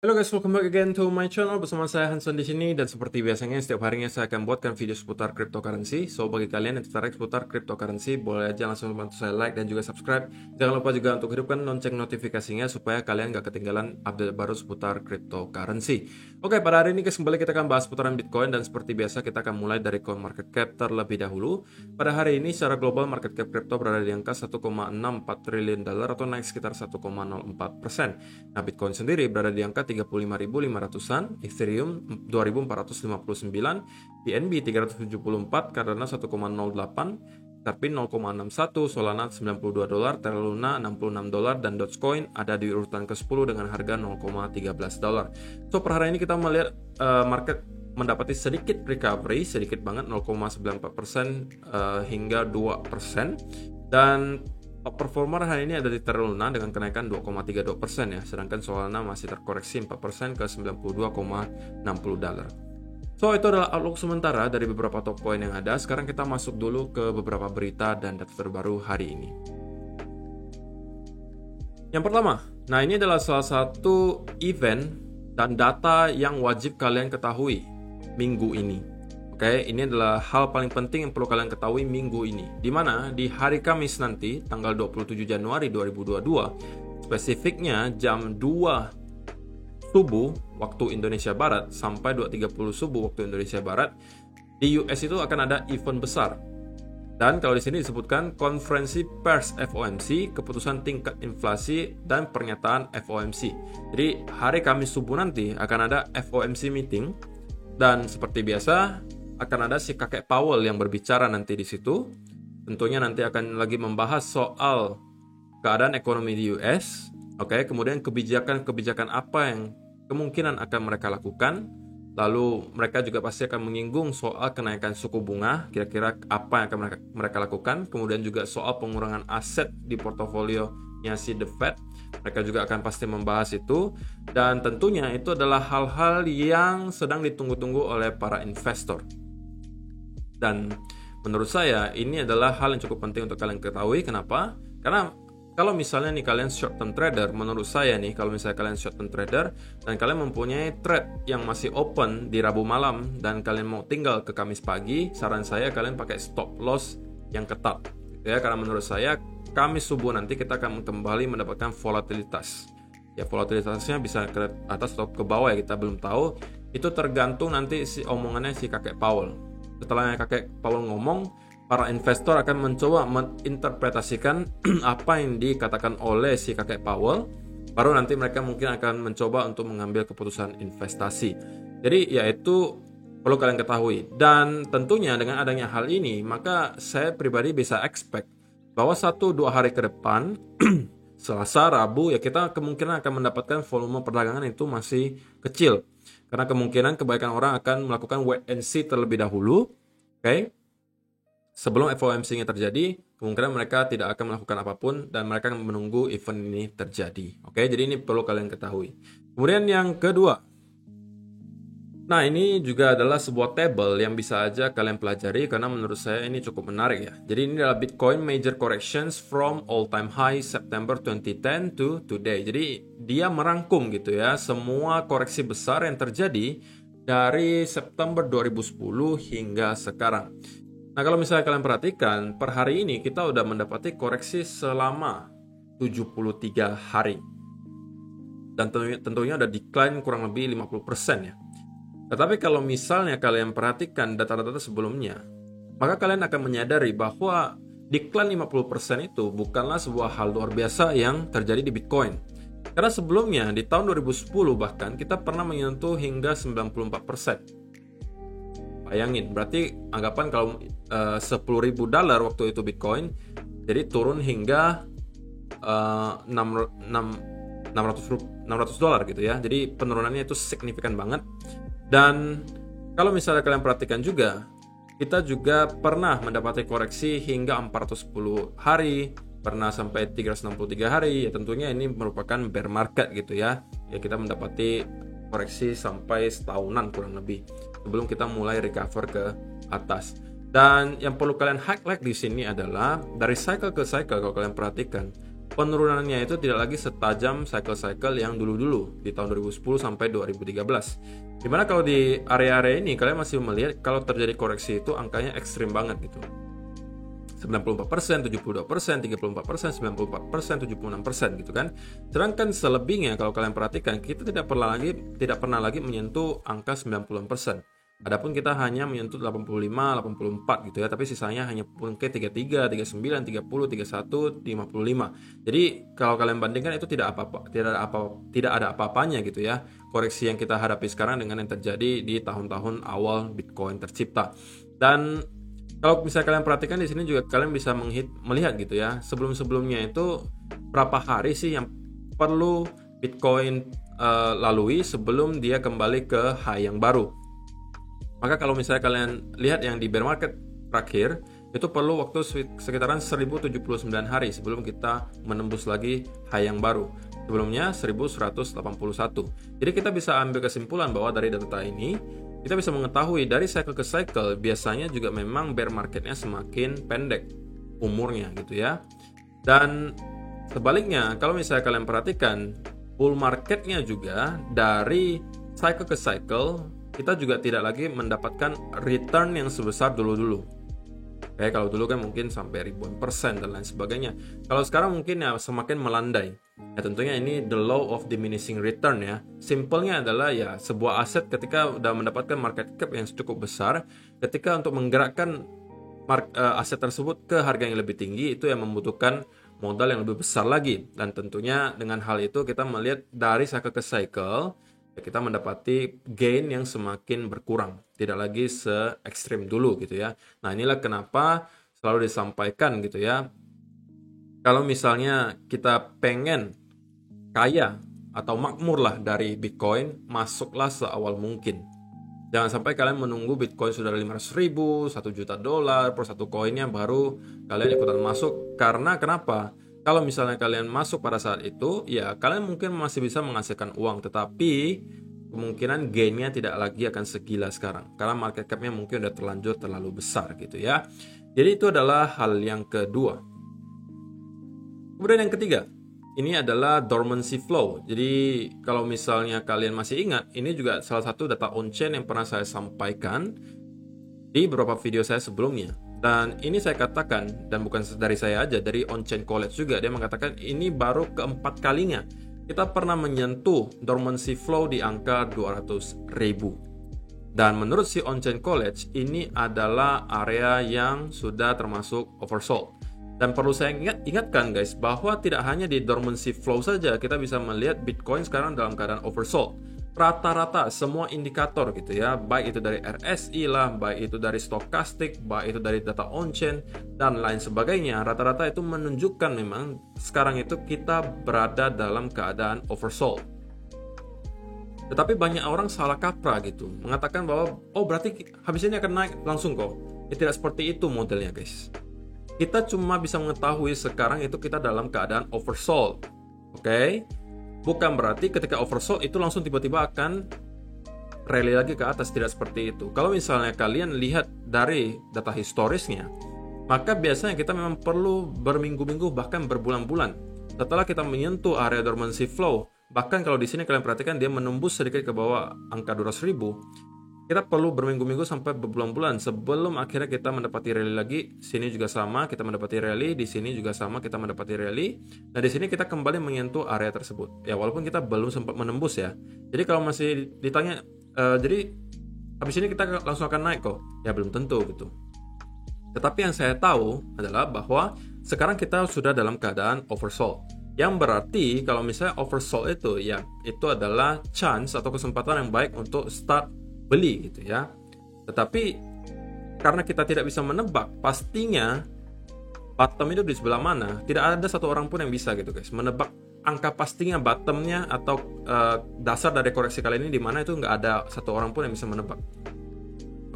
Halo guys, welcome back again to my channel. Bersama saya Hanson di sini, dan seperti biasanya setiap harinya saya akan buatkan video seputar cryptocurrency. So bagi kalian yang tertarik seputar cryptocurrency, boleh aja langsung bantu saya like dan juga subscribe. Jangan lupa juga untuk hidupkan lonceng notifikasinya supaya kalian gak ketinggalan update baru seputar cryptocurrency. Oke, pada hari ini guys, kembali kita akan bahas seputaran Bitcoin, dan seperti biasa kita akan mulai dari coin market cap terlebih dahulu. Pada hari ini secara global market cap crypto berada di angka 1,64 triliun dolar atau naik sekitar 1,04%. Nah, Bitcoin sendiri berada di angka 35.500-an, Ethereum 2.459, BNB 374, Cardano 1,08, tapi 0,61, Solana 92 dolar, Terra Luna 66 dolar, dan Dogecoin ada di urutan ke-10 dengan harga 0,13 dolar. So per hari ini kita melihat market mendapati sedikit recovery, sedikit banget 0,94% hingga 2%, dan top performer hari ini ada di Terra Luna dengan kenaikan 2,32% ya, sedangkan Solana masih terkoreksi 4% ke 92,60 dolar. So itu adalah outlook sementara dari beberapa top coin yang ada. Sekarang kita masuk dulu ke beberapa berita dan data terbaru hari ini. Yang pertama, nah ini adalah salah satu event dan data yang wajib kalian ketahui minggu ini. Oke, ini adalah hal paling penting yang perlu kalian ketahui minggu ini, di mana di hari Kamis nanti, tanggal 27 Januari 2022, spesifiknya jam 2 subuh waktu Indonesia Barat sampai 2.30 subuh waktu Indonesia Barat, di US itu akan ada event besar. Dan kalau di sini disebutkan konferensi pers FOMC, keputusan tingkat inflasi dan pernyataan FOMC. Jadi hari Kamis subuh nanti akan ada FOMC meeting, dan seperti biasa akan ada si kakek Powell yang berbicara nanti di situ. Tentunya nanti akan lagi membahas soal keadaan ekonomi di US. Oke, kemudian kebijakan-kebijakan apa yang kemungkinan akan mereka lakukan. Lalu mereka juga pasti akan menyinggung soal kenaikan suku bunga, kira-kira apa yang akan mereka lakukan. Kemudian juga soal pengurangan aset di portofolionya si The Fed. Mereka juga akan pasti membahas itu. Dan tentunya itu adalah hal-hal yang sedang ditunggu-tunggu oleh para investor. Dan menurut saya ini adalah hal yang cukup penting untuk kalian ketahui. Kenapa? Karena kalau misalnya nih kalian short term trader, menurut saya nih, kalau misalnya kalian short term trader dan kalian mempunyai trade yang masih open di Rabu malam dan kalian mau tinggal ke Kamis pagi, saran saya kalian pakai stop loss yang ketat. Ya, karena menurut saya Kamis subuh nanti kita akan kembali mendapatkan volatilitas. Ya, volatilitasnya bisa ke atas atau ke bawah ya, kita belum tahu. Itu tergantung nanti si omongannya si kakek Powell. Setelah kakek Powell ngomong, para investor akan mencoba menginterpretasikan apa yang dikatakan oleh si kakek Powell. Baru nanti mereka mungkin akan mencoba untuk mengambil keputusan investasi. Jadi ya itu perlu kalian ketahui. Dan tentunya dengan adanya hal ini, maka saya pribadi bisa expect bahwa 1-2 hari ke depan, Selasa, Rabu, ya kita kemungkinan akan mendapatkan volume perdagangan itu masih kecil. Karena kemungkinan kebanyakan orang akan melakukan wait and see terlebih dahulu. Oke. Sebelum FOMC-nya terjadi, kemungkinan mereka tidak akan melakukan apapun dan mereka akan menunggu event ini terjadi. Oke, jadi ini perlu kalian ketahui. Kemudian yang kedua. Nah, ini juga adalah sebuah table yang bisa aja kalian pelajari karena menurut saya ini cukup menarik ya. Jadi ini adalah Bitcoin Major Corrections from All-Time High September 2010 to today. Jadi dia merangkum gitu ya semua koreksi besar yang terjadi dari September 2010 hingga sekarang. Nah, kalau misalnya kalian perhatikan, per hari ini kita udah mendapati koreksi selama 73 hari. Dan tentunya ada decline kurang lebih 50% ya. Tetapi kalau misalnya kalian perhatikan data-data sebelumnya, maka kalian akan menyadari bahwa decline 50% itu bukanlah sebuah hal luar biasa yang terjadi di Bitcoin. Karena sebelumnya di tahun 2010 bahkan kita pernah menyentuh hingga 94%. Bayangin, berarti anggapan kalau $10.000 waktu itu Bitcoin, jadi turun hingga $600 gitu ya. Jadi penurunannya itu signifikan banget. Dan kalau misalnya kalian perhatikan juga, kita juga pernah mendapati koreksi hingga 410 hari, pernah sampai 363 hari. Ya tentunya ini merupakan bear market gitu ya. Ya kita mendapati koreksi sampai setahunan kurang lebih sebelum kita mulai recover ke atas. Dan yang perlu kalian highlight di sini adalah dari cycle ke cycle, kalau kalian perhatikan, penurunannya itu tidak lagi setajam cycle-cycle yang dulu-dulu di tahun 2010 sampai 2013. Dimana kalau di area-area ini kalian masih melihat kalau terjadi koreksi itu angkanya ekstrim banget gitu. 94%, 72%, 34%, 94%, 76% gitu kan. Sedangkan selebihnya kalau kalian perhatikan kita tidak pernah lagi menyentuh angka 90%. Adapun kita hanya menyentuh 85, 84 gitu ya, tapi sisanya hanya mungkin 33, 39, 30, 31, 55. Jadi kalau kalian bandingkan itu tidak ada apa-apanya gitu ya. Koreksi yang kita hadapi sekarang dengan yang terjadi di tahun-tahun awal Bitcoin tercipta. Dan kalau misalnya kalian perhatikan di sini juga kalian bisa melihat gitu ya. Sebelum-sebelumnya itu berapa hari sih yang perlu Bitcoin lalui sebelum dia kembali ke high yang baru. Maka kalau misalnya kalian lihat yang di bear market terakhir, itu perlu waktu sekitaran 1079 hari sebelum kita menembus lagi high yang baru. Sebelumnya 1181. Jadi kita bisa ambil kesimpulan bahwa dari data ini, kita bisa mengetahui dari cycle ke cycle, biasanya juga memang bear marketnya semakin pendek umurnya gitu ya. Dan sebaliknya, kalau misalnya kalian perhatikan, bull marketnya juga dari cycle ke cycle, kita juga tidak lagi mendapatkan return yang sebesar dulu-dulu. Oke, kalau dulu kan mungkin sampai ribuan persen dan lain sebagainya. Kalau sekarang mungkin ya semakin melandai. Ya tentunya ini the law of diminishing return ya. Simpelnya adalah ya sebuah aset ketika udah mendapatkan market cap yang cukup besar, ketika untuk menggerakkan aset tersebut ke harga yang lebih tinggi itu yang membutuhkan modal yang lebih besar lagi. Dan tentunya dengan hal itu kita melihat dari cycle ke cycle kita mendapati gain yang semakin berkurang, tidak lagi se-ekstrim dulu gitu ya. Nah inilah kenapa selalu disampaikan gitu ya, kalau misalnya kita pengen kaya atau makmur lah dari Bitcoin, masuklah seawal mungkin. Jangan sampai kalian menunggu Bitcoin sudah 500.000, 1 juta dolar per satu koinnya baru kalian ikutan masuk. Karena kenapa? Kalau misalnya kalian masuk pada saat itu, ya kalian mungkin masih bisa menghasilkan uang, tetapi kemungkinan gainnya tidak lagi akan segila sekarang. Karena market cap-nya mungkin udah terlanjur terlalu besar gitu ya. Jadi itu adalah hal yang kedua. Kemudian yang ketiga, ini adalah dormancy flow. Jadi kalau misalnya kalian masih ingat, ini juga salah satu data on-chain yang pernah saya sampaikan di beberapa video saya sebelumnya. Dan ini saya katakan, dan bukan dari saya aja, dari On-Chain College juga, dia mengatakan ini baru keempat kalinya kita pernah menyentuh dormancy flow di angka 200.000. Dan menurut si On-Chain College, ini adalah area yang sudah termasuk oversold. Dan perlu saya ingatkan guys, bahwa tidak hanya di dormancy flow saja kita bisa melihat Bitcoin sekarang dalam keadaan oversold. Rata-rata semua indikator gitu ya, baik itu dari RSI lah, baik itu dari stokastik, baik itu dari data on-chain dan lain sebagainya, rata-rata itu menunjukkan memang sekarang itu kita berada dalam keadaan oversold. Tetapi banyak orang salah kaprah gitu, mengatakan bahwa oh berarti habis ini akan naik langsung kok. Tidak seperti itu modelnya guys. Kita cuma bisa mengetahui sekarang itu kita dalam keadaan oversold. Oke? Bukan berarti ketika oversold itu langsung tiba-tiba akan rally lagi ke atas, tidak seperti itu. Kalau misalnya kalian lihat dari data historisnya, maka biasanya kita memang perlu berminggu-minggu bahkan berbulan-bulan setelah kita menyentuh area dormancy flow. Bahkan kalau di sini kalian perhatikan dia menembus sedikit ke bawah angka 200.000. Kita perlu berminggu-minggu sampai berbulan-bulan sebelum akhirnya kita mendapati rally lagi. Sini juga sama, kita mendapati rally. Di sini juga sama, kita mendapati rally. Nah, di sini kita kembali menyentuh area tersebut. Ya, walaupun kita belum sempat menembus ya. Jadi kalau masih ditanya, jadi habis ini kita langsung akan naik kok? Ya, belum tentu gitu. Tetapi yang saya tahu adalah bahwa sekarang kita sudah dalam keadaan oversold. Yang berarti kalau misalnya oversold itu, ya itu adalah chance atau kesempatan yang baik untuk start beli gitu ya. Tetapi karena kita tidak bisa menebak pastinya bottom itu di sebelah mana, tidak ada satu orang pun yang bisa gitu guys menebak angka pastinya bottomnya atau dasar dari koreksi kali ini di mana, itu nggak ada satu orang pun yang bisa menebak.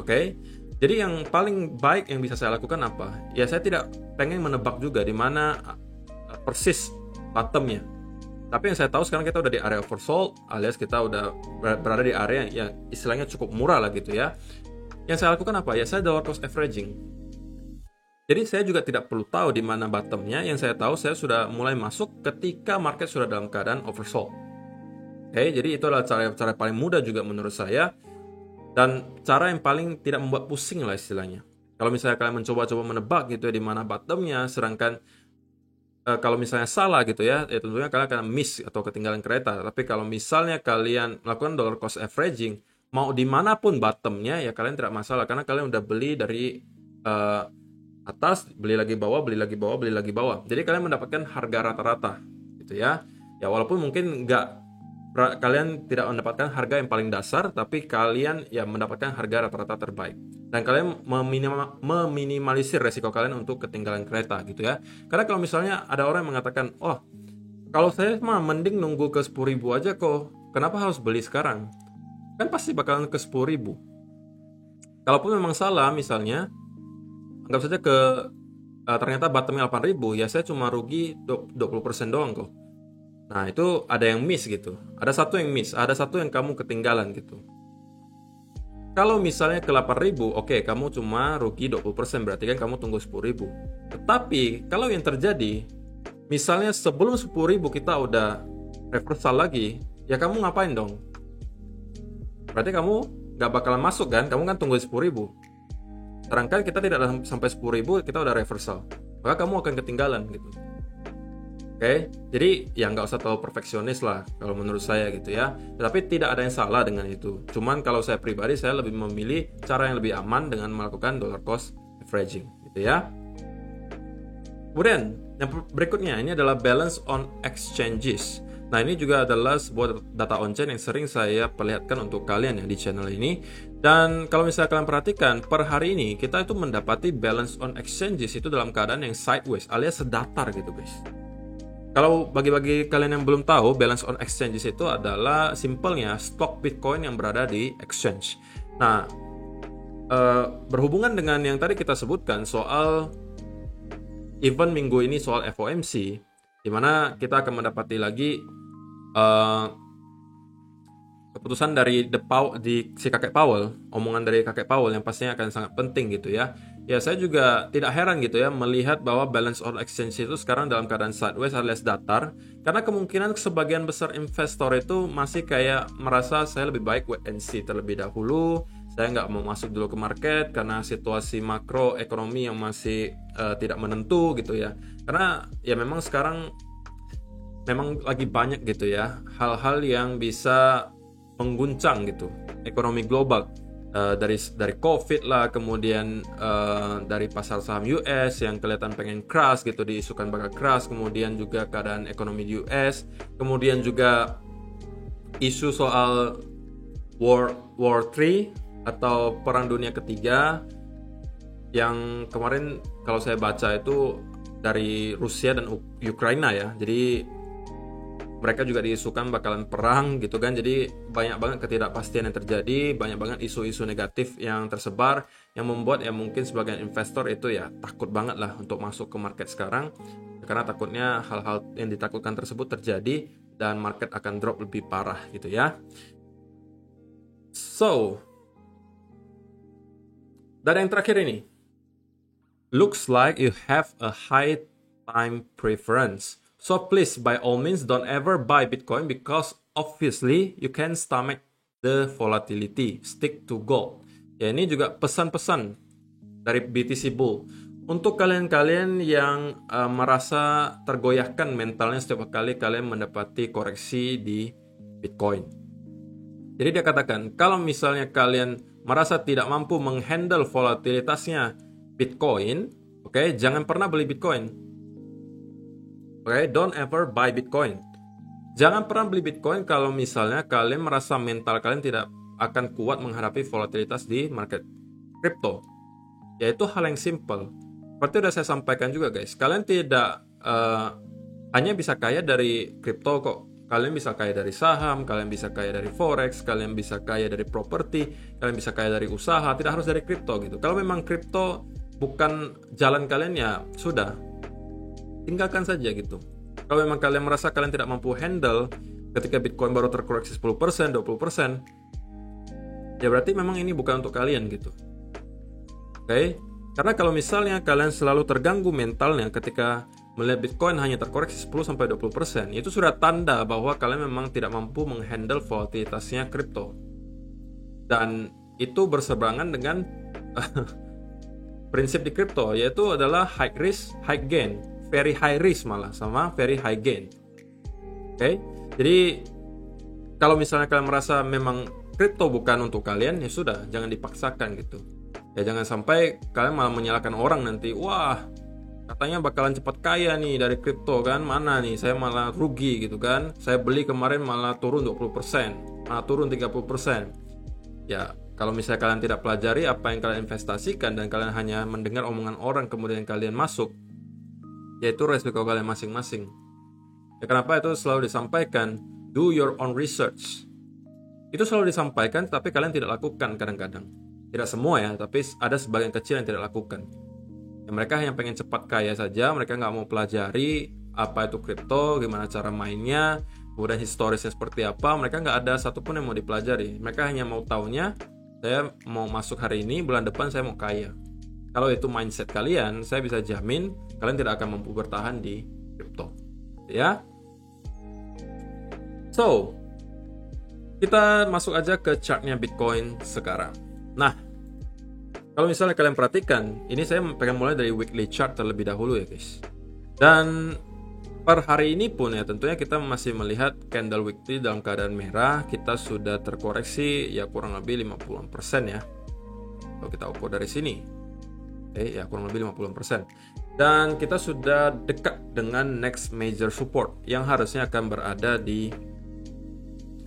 Oke? Jadi yang paling baik yang bisa saya lakukan apa? Ya saya tidak pengen menebak juga di mana persis bottomnya. Tapi yang saya tahu sekarang kita udah di area oversold, alias kita udah berada di area yang istilahnya cukup murah lah gitu ya. Yang saya lakukan apa? Ya saya dollar cost averaging. Jadi saya juga tidak perlu tahu di mana bottomnya. Yang saya tahu, saya sudah mulai masuk ketika market sudah dalam keadaan oversold. Oke, jadi itu adalah cara paling mudah juga menurut saya, dan cara yang paling tidak membuat pusing lah istilahnya. Kalau misalnya kalian mencoba-coba menebak gitu ya di mana bottomnya, sedangkan kalau misalnya salah gitu ya tentunya kalian akan miss atau ketinggalan kereta. Tapi kalau misalnya kalian melakukan dollar cost averaging, mau dimanapun bottomnya ya kalian tidak masalah, karena kalian udah beli dari atas, beli lagi bawah, beli lagi bawah, beli lagi bawah. Jadi kalian mendapatkan harga rata-rata gitu ya. Ya walaupun mungkin kalian tidak mendapatkan harga yang paling dasar, tapi kalian ya mendapatkan harga rata-rata terbaik. Dan kalian meminimalisir resiko kalian untuk ketinggalan kereta gitu ya. Karena kalau misalnya ada orang yang mengatakan, "Oh, kalau saya mah mending nunggu ke 10.000 aja kok. Kenapa harus beli sekarang?" Kan pasti bakalan ke 10.000. Kalaupun memang salah misalnya, anggap saja ternyata bottomnya 8.000, ya saya cuma rugi 20% doang kok. Nah itu ada yang miss gitu, ada satu yang miss, ada satu yang kamu ketinggalan gitu. Kalau misalnya ke 8.000, oke, kamu cuma rugi 20%, berarti kan kamu tunggu 10.000. Tetapi kalau yang terjadi, misalnya sebelum 10.000 kita udah reversal lagi, ya kamu ngapain dong? Berarti kamu gak bakalan masuk kan, kamu kan tunggu 10.000. Sedangkan kita tidak sampai 10.000, kita udah reversal, maka kamu akan ketinggalan gitu. Oke, jadi ya nggak usah terlalu perfeksionis lah kalau menurut saya gitu ya. Tetapi tidak ada yang salah dengan itu. Cuman kalau saya pribadi, saya lebih memilih cara yang lebih aman dengan melakukan dollar cost averaging gitu ya. Kemudian yang berikutnya ini adalah balance on exchanges. Nah ini juga adalah sebuah data on-chain yang sering saya perlihatkan untuk kalian ya di channel ini. Dan kalau misalnya kalian perhatikan, per hari ini kita itu mendapati balance on exchanges itu dalam keadaan yang sideways alias sedatar gitu guys. Kalau bagi kalian yang belum tahu, balance on exchanges itu adalah simpelnya stok Bitcoin yang berada di exchange. Nah, berhubungan dengan yang tadi kita sebutkan soal event minggu ini soal FOMC, di mana kita akan mendapati lagi keputusan dari si kakek Powell, omongan dari kakek Powell yang pastinya akan sangat penting gitu ya. Ya saya juga tidak heran gitu ya melihat bahwa balance on exchange itu sekarang dalam keadaan sideways alias datar, karena kemungkinan sebagian besar investor itu masih kayak merasa saya lebih baik wait and see terlebih dahulu. Saya nggak mau masuk dulu ke market karena situasi makro ekonomi yang masih tidak menentu gitu ya. Karena ya memang sekarang memang lagi banyak gitu ya hal-hal yang bisa mengguncang gitu ekonomi global, dari COVID lah, kemudian dari pasar saham US yang kelihatan pengen crash gitu, diisukan bakal crash, kemudian juga keadaan ekonomi di US, kemudian juga isu soal War 3 atau Perang Dunia Ketiga yang kemarin kalau saya baca itu dari Rusia dan Ukraina ya. Jadi mereka juga diisukan bakalan perang gitu kan. Jadi banyak banget ketidakpastian yang terjadi, banyak banget isu-isu negatif yang tersebar yang membuat ya mungkin sebagian investor itu ya takut banget lah untuk masuk ke market sekarang, karena takutnya hal-hal yang ditakutkan tersebut terjadi dan market akan drop lebih parah gitu ya. So, dan yang terakhir ini, looks like you have a high time preference. So please, by all means, don't ever buy Bitcoin because obviously you can stomach the volatility. Stick to gold. Ya, ini juga pesan-pesan dari BTC Bull. Untuk kalian-kalian yang merasa tergoyahkan mentalnya setiap kali kalian mendapati koreksi di Bitcoin. Jadi dia katakan, kalau misalnya kalian merasa tidak mampu menghandle volatilitasnya Bitcoin, oke, jangan pernah beli Bitcoin. Oke, don't ever buy Bitcoin. Jangan pernah beli Bitcoin kalau misalnya kalian merasa mental kalian tidak akan kuat menghadapi volatilitas di market crypto. Yaitu hal yang simple. Seperti udah saya sampaikan juga guys, kalian tidak hanya bisa kaya dari crypto kok. Kalian bisa kaya dari saham, kalian bisa kaya dari forex, kalian bisa kaya dari properti, kalian bisa kaya dari usaha, tidak harus dari crypto gitu. Kalau memang crypto bukan jalan kalian ya sudah, tinggalkan saja gitu. Kalau memang kalian merasa kalian tidak mampu handle ketika Bitcoin baru terkoreksi 10%, 20%, ya berarti memang ini bukan untuk kalian gitu. Oke? Karena kalau misalnya kalian selalu terganggu mentalnya ketika melihat Bitcoin hanya terkoreksi 10-20%, itu sudah tanda bahwa kalian memang tidak mampu menghandle volatilitasnya kripto. Dan itu berseberangan dengan prinsip di kripto, yaitu adalah high risk, high gain. Very high risk malah sama very high gain. Oke? Jadi kalau misalnya kalian merasa memang kripto bukan untuk kalian, ya sudah, jangan dipaksakan gitu. Ya jangan sampai kalian malah menyalahkan orang nanti. Wah, katanya bakalan cepat kaya nih dari kripto kan. Mana nih, saya malah rugi gitu kan. Saya beli kemarin malah turun 20%, malah turun 30%. Ya, kalau misalnya kalian tidak pelajari apa yang kalian investasikan dan kalian hanya mendengar omongan orang kemudian kalian masuk, yaitu resiko kalian masing-masing. Ya kenapa itu selalu disampaikan, do your own research. Itu selalu disampaikan tapi kalian tidak lakukan kadang-kadang. Tidak semua ya, tapi ada sebagian kecil yang tidak lakukan. Ya, mereka hanya pengen cepat kaya saja, mereka nggak mau pelajari apa itu kripto, gimana cara mainnya, kemudian historisnya seperti apa. Mereka nggak ada satupun yang mau dipelajari. Mereka hanya mau taunya, saya mau masuk hari ini, bulan depan saya mau kaya. Kalau itu mindset kalian, saya bisa jamin kalian tidak akan mampu bertahan di kripto. Ya. So, kita masuk aja ke chartnya Bitcoin sekarang. Nah, kalau misalnya kalian perhatikan, ini saya pengen mulai dari weekly chart terlebih dahulu ya guys. Dan per hari ini pun ya tentunya kita masih melihat candle weekly dalam keadaan merah. Kita sudah terkoreksi ya kurang lebih 50% ya. Kalau kita ukur dari sini. Ya kurang lebih 50%. Dan kita sudah dekat dengan next major support yang harusnya akan berada di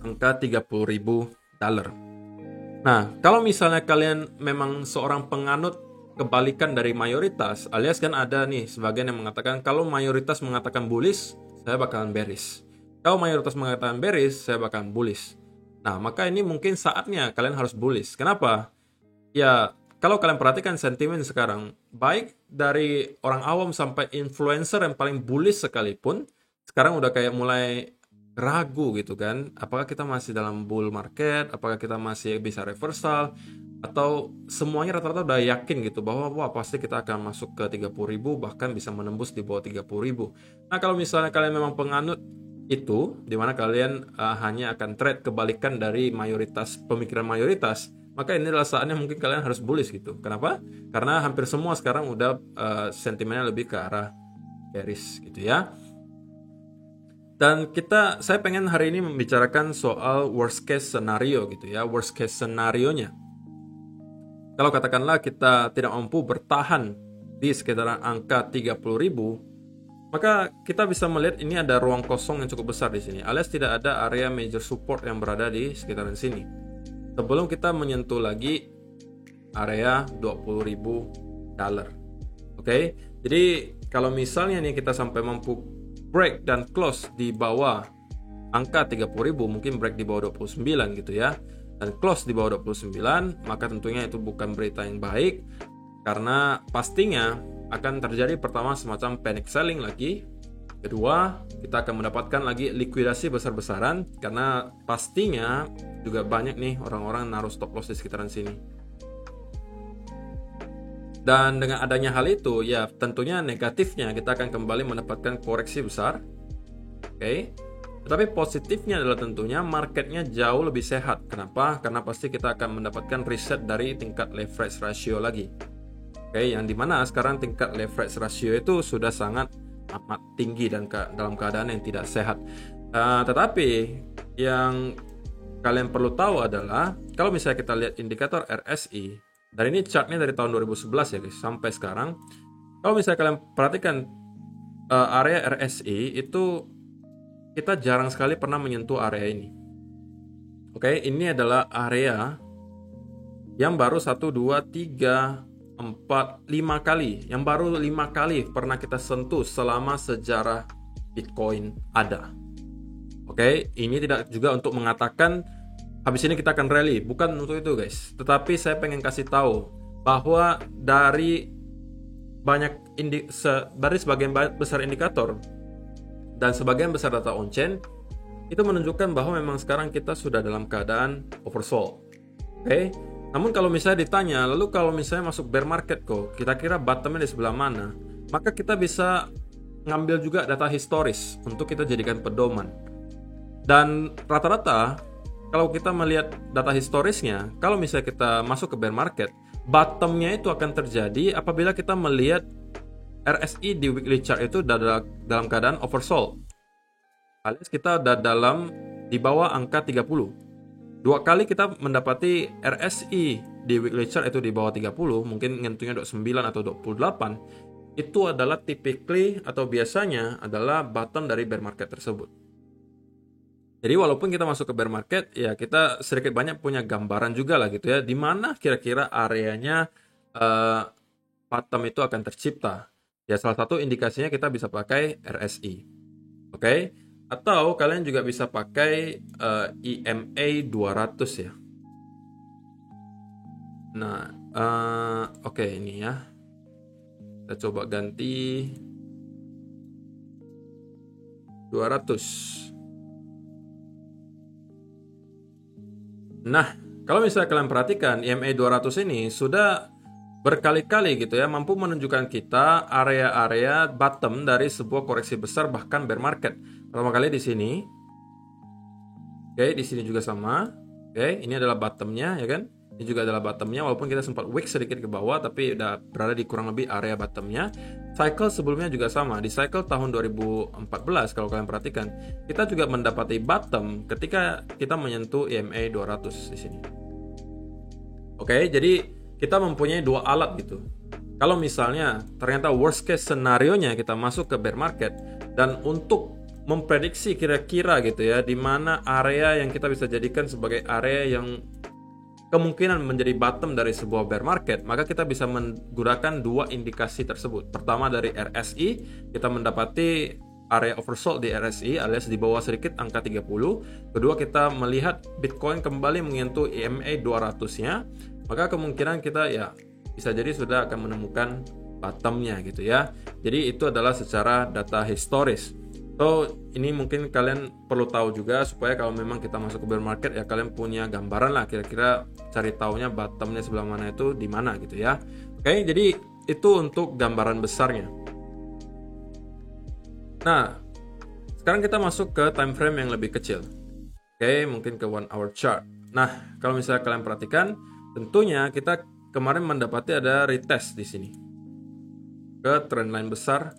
angka $30.000. Nah, kalau misalnya kalian memang seorang penganut kebalikan dari mayoritas, alias kan ada nih sebagian yang mengatakan kalau mayoritas mengatakan bullish, saya bakalan bearish. Kalau mayoritas mengatakan bearish, saya bakalan bullish. Nah, maka ini mungkin saatnya kalian harus bullish. Kenapa? Ya, kalau kalian perhatikan sentimen sekarang, baik dari orang awam sampai influencer yang paling bullish sekalipun, sekarang udah kayak mulai ragu gitu kan, apakah kita masih dalam bull market, apakah kita masih bisa reversal, atau semuanya rata-rata udah yakin gitu bahwa wah pasti kita akan masuk ke 30.000, bahkan bisa menembus di bawah 30.000. Nah kalau misalnya kalian memang penganut itu, dimana kalian hanya akan trade kebalikan dari mayoritas, pemikiran mayoritas, maka ini adalah saatnya mungkin kalian harus bullish gitu. Kenapa? Karena hampir semua sekarang udah sentimennya lebih ke arah bearish gitu ya. Dan saya pengen hari ini membicarakan soal worst case scenario gitu ya, worst case scenario-nya. Kalau katakanlah kita tidak mampu bertahan di sekitaran angka 30.000, maka kita bisa melihat ini ada ruang kosong yang cukup besar di sini, alias tidak ada area major support yang berada di sekitaran sini. Sebelum kita menyentuh lagi area $20.000. Oke? Jadi kalau misalnya nih kita sampai mampu break dan close di bawah angka 30.000, mungkin break di bawah 29 gitu ya, dan close di bawah 29, maka tentunya itu bukan berita yang baik, karena pastinya akan terjadi pertama semacam panic selling lagi, kedua kita akan mendapatkan lagi likuidasi besar-besaran, karena pastinya juga banyak nih orang-orang naruh stop loss di sekitaran sini. Dan dengan adanya hal itu, ya tentunya negatifnya kita akan kembali mendapatkan koreksi besar. Oke. Tetapi positifnya adalah tentunya marketnya jauh lebih sehat. Kenapa? Karena pasti kita akan mendapatkan reset dari tingkat leverage ratio lagi. Oke, yang dimana sekarang tingkat leverage ratio itu sudah sangat amat tinggi dan dalam keadaan yang tidak sehat. Tetapi yang kalian perlu tahu adalah kalau misalnya kita lihat indikator RSI, dan ini chartnya dari tahun 2011 ya guys, sampai sekarang. Kalau misalnya kalian perhatikan area RSI itu kita jarang sekali pernah menyentuh area ini. Oke, ini adalah area yang baru 1, 2, 3, 4, 5 kali. Yang baru 5 kali pernah kita sentuh selama sejarah Bitcoin ada. Oke, ini tidak juga untuk mengatakan habis ini kita akan rally, bukan untuk itu guys. Tetapi saya pengen kasih tahu bahwa dari sebagian besar indikator dan sebagian besar data on-chain itu menunjukkan bahwa memang sekarang kita sudah dalam keadaan oversold. Oke. Namun kalau misalnya ditanya, lalu kalau misalnya masuk bear market kok, kira-kira bottomnya di sebelah mana? Maka kita bisa ngambil juga data historis untuk kita jadikan pedoman. Dan rata-rata, kalau kita melihat data historisnya, kalau misalnya kita masuk ke bear market, bottomnya itu akan terjadi apabila kita melihat RSI di weekly chart itu dalam keadaan oversold. Alias kita udah di bawah angka 30. Dua kali kita mendapati RSI di weekly chart itu di bawah 30, mungkin nyentuhnya 29 atau 28, itu adalah typically atau biasanya adalah bottom dari bear market tersebut. Jadi walaupun kita masuk ke bear market, ya kita sedikit banyak punya gambaran juga lah gitu ya, di mana kira-kira areanya bottom itu akan tercipta. Ya salah satu indikasinya kita bisa pakai RSI. Oke? Atau kalian juga bisa pakai EMA 200 ya. Nah, oke ini ya. Kita coba ganti 200. Nah, kalau misalnya kalian perhatikan, EMA 200 ini sudah berkali-kali gitu ya, mampu menunjukkan kita area-area bottom dari sebuah koreksi besar bahkan bear market. Pertama kali di sini. Oke, di sini juga sama. Oke, ini adalah bottomnya ya kan? Ini juga adalah bottomnya, walaupun kita sempat wick sedikit ke bawah, tapi udah berada di kurang lebih area bottomnya. Cycle sebelumnya juga sama. Di cycle tahun 2014, kalau kalian perhatikan, kita juga mendapati bottom ketika kita menyentuh EMA 200 di sini. Oke, jadi kita mempunyai dua alat gitu. Kalau misalnya ternyata worst case scenario-nya kita masuk ke bear market, dan untuk memprediksi kira-kira gitu ya, di mana area yang kita bisa jadikan sebagai area yang kemungkinan menjadi bottom dari sebuah bear market, maka kita bisa menggunakan dua indikasi tersebut. Pertama dari RSI, kita mendapati area oversold di RSI alias di bawah sedikit angka 30. Kedua, kita melihat Bitcoin kembali menyentuh EMA 200-nya, maka kemungkinan kita ya bisa jadi sudah akan menemukan bottomnya gitu ya. Jadi itu adalah secara data historis. So, ini mungkin kalian perlu tahu juga supaya kalau memang kita masuk ke bear market ya kalian punya gambaran lah kira-kira cari taunya bottomnya sebelah mana itu di mana gitu ya. Oke, jadi itu untuk gambaran besarnya. Nah, sekarang kita masuk ke time frame yang lebih kecil. Oke, mungkin ke 1 hour chart. Nah, kalau misalnya kalian perhatikan, tentunya kita kemarin mendapati ada retest di sini ke trendline besar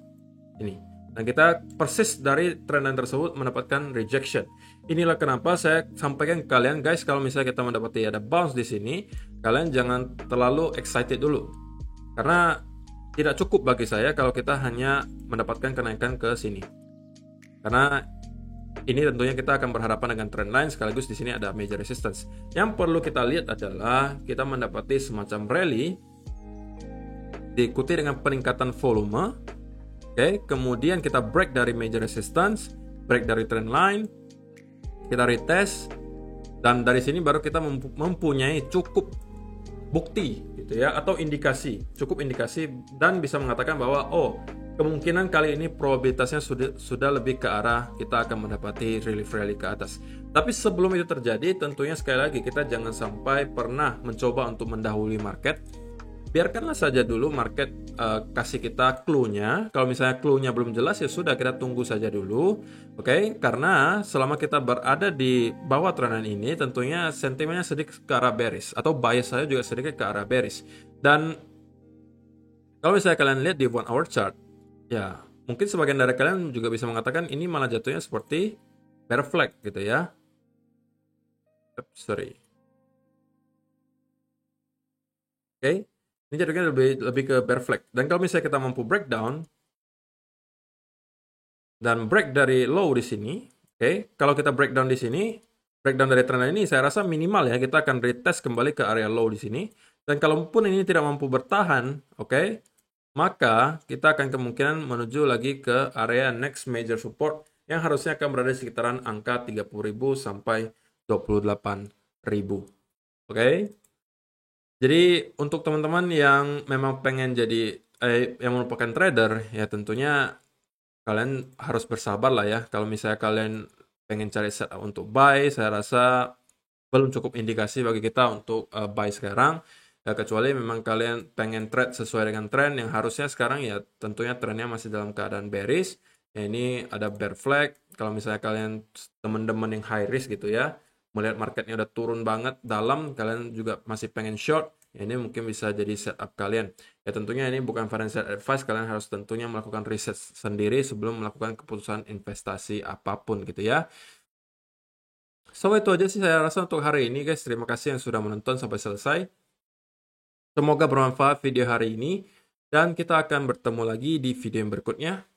ini. Dan kita persis dari trendline tersebut mendapatkan rejection. Inilah kenapa saya sampaikan ke kalian guys, kalau misalnya kita mendapati ada bounce di sini, kalian jangan terlalu excited dulu. Karena tidak cukup bagi saya kalau kita hanya mendapatkan kenaikan ke sini. Karena ini tentunya kita akan berhadapan dengan trendline sekaligus di sini ada major resistance. Yang perlu kita lihat adalah kita mendapati semacam rally diikuti dengan peningkatan volume. Oke, kemudian kita break dari major resistance, break dari trend line, kita retest, dan dari sini baru kita mempunyai cukup bukti gitu ya, atau cukup indikasi dan bisa mengatakan bahwa kemungkinan kali ini probabilitasnya sudah lebih ke arah kita akan mendapati relief rally ke atas. Tapi sebelum itu terjadi, tentunya sekali lagi kita jangan sampai pernah mencoba untuk mendahului market. Biarkanlah saja dulu market kasih kita clue-nya. Kalau misalnya clue-nya belum jelas ya sudah, kita tunggu saja dulu. Oke, karena selama kita berada di bawah trendline ini tentunya sentimennya sedikit ke arah bearish, atau bias saya juga sedikit ke arah bearish. Dan kalau misalnya kalian lihat di 1 hour chart, ya mungkin sebagian dari kalian juga bisa mengatakan ini malah jatuhnya seperti bear flag gitu ya. Oke. Ini jadinya lebih ke bear flag. Dan kalau misalnya kita mampu breakdown dan break dari low di sini, oke, kalau kita breakdown di sini, breakdown dari trend ini saya rasa minimal ya, kita akan retest kembali ke area low di sini. Dan kalaupun ini tidak mampu bertahan, oke, maka kita akan kemungkinan menuju lagi ke area next major support yang harusnya akan berada di sekitaran angka 30.000 sampai 28.000. Oke. Jadi untuk teman-teman yang memang pengen jadi yang merupakan trader, ya tentunya kalian harus bersabar lah ya. Kalau misalnya kalian pengen cari setup untuk buy, saya rasa belum cukup indikasi bagi kita untuk buy sekarang. Kecuali memang kalian pengen trade sesuai dengan tren yang harusnya sekarang ya tentunya trennya masih dalam keadaan bearish. Ya, ini ada bear flag. Kalau misalnya kalian teman-teman yang high risk gitu ya, melihat marketnya udah turun banget dalam, kalian juga masih pengen short, ya ini mungkin bisa jadi setup kalian. Ya tentunya ini bukan financial advice, kalian harus tentunya melakukan riset sendiri sebelum melakukan keputusan investasi apapun gitu ya. So, itu aja sih saya rasa untuk hari ini guys. Terima kasih yang sudah menonton sampai selesai. Semoga bermanfaat video hari ini. Dan kita akan bertemu lagi di video yang berikutnya.